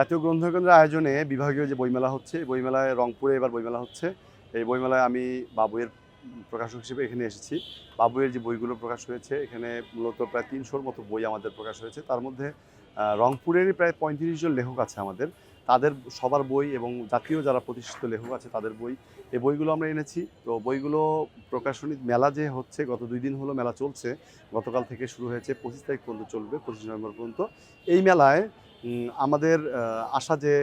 জাতীয় গ্রন্থকেন্দ্রের আয়োজনে বিভাগীয় যে বইমেলা হচ্ছে, বইমেলায় রংপুরে এবার বইমেলা হচ্ছে। এই বইমেলায় আমি বাবুইয়ের প্রকাশক হিসেবে এখানে এসেছি। বাবুইয়ের যে বইগুলো প্রকাশ হয়েছে, এখানে মূলত প্রায় ৩০০-র মতো বই আমাদের প্রকাশ হয়েছে। তার মধ্যে রংপুরেরই প্রায় ৩৫ জন লেখক আছে আমাদের। তাদের সবার বই এবং জাতীয় যারা প্রতিষ্ঠিত লেখক আছে তাদের বই, এই বইগুলো আমরা এনেছি। তো বইগুলো প্রকাশনী মেলা যে হচ্ছে, গত ২ দিন হলো মেলা চলছে। গতকাল থেকে শুরু হয়েছে, ২৫ তারিখ পর্যন্ত চলবে, ২৫ নভেম্বর পর্যন্ত। এই মেলায় আমাদের আশা যে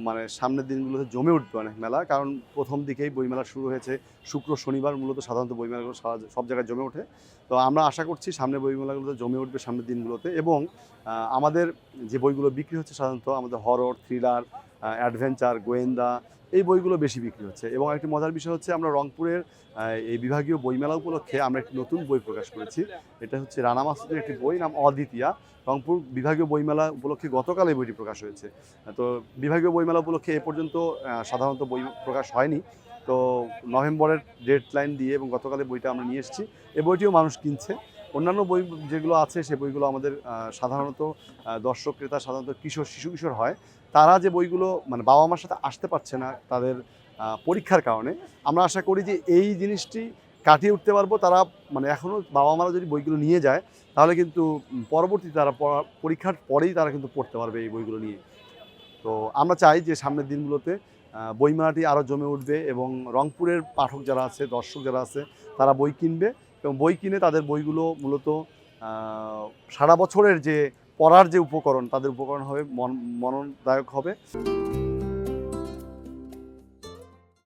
মানে সামনের দিনগুলোতে জমে উঠবে অনেক মেলা। কারণ প্রথম দিকেই বইমেলা শুরু হয়েছে শুক্র শনিবার, মূলত সাধারণত বইমেলাগুলো সব জায়গায় জমে ওঠে। তো আমরা আশা করছি সামনের বইমেলাগুলোতে জমে উঠবে সামনের দিনগুলোতে। এবং আমাদের যে বইগুলো বিক্রি হচ্ছে সাধারণত আমাদের হরর, থ্রিলার, অ্যাডভেঞ্চার, গোয়েন্দা, এই বইগুলো বেশি বিক্রি হচ্ছে। এবং একটি মজার বিষয় হচ্ছে, আমরা রংপুরের এই বিভাগীয় বইমেলা উপলক্ষে আমরা একটি নতুন বই প্রকাশ করেছি। এটা হচ্ছে রানা মাসুদের একটি বই, নাম অদ্বিতীয়া। রংপুর বিভাগীয় বইমেলা উপলক্ষে গতকাল এই বইটি প্রকাশ হয়েছে। তো বিভাগীয় বইমেলা উপলক্ষে এ পর্যন্ত সাধারণত বই প্রকাশ হয়নি। তো নভেম্বরের ডেডলাইন দিয়ে এবং গতকালে বইটা আমরা নিয়ে এসেছি। এই বইটিও মানুষ কিনছে। অন্যান্য বই যেগুলো আছে সে বইগুলো আমাদের সাধারণত দর্শক ক্রেতা সাধারণত শিশু কিশোর হয়। তারা যে বইগুলো মানে বাবা মার সাথে আসতে পারছে না তাদের পরীক্ষার কারণে, আমরা আশা করি যে এই জিনিসটি কাটিয়ে উঠতে পারবো। তারা মানে এখনও বাবা মারা যদি বইগুলো নিয়ে যায়, তাহলে কিন্তু পরবর্তীতে তারা পরীক্ষার পরেই তারা কিন্তু পড়তে পারবে এই বইগুলো নিয়ে। তো আমরা চাই যে সামনের দিনগুলোতে বইমেলাটি আরও জমে উঠবে এবং রংপুরের পাঠক যারা আছে, দর্শক যারা আছে, তারা বই কিনবে এবং বই কিনে তাদের বইগুলো মূলত সারা বছরের যে পড়ার যে উপকরণ, তাদের উপকরণ হবে, মননদায়ক হবে।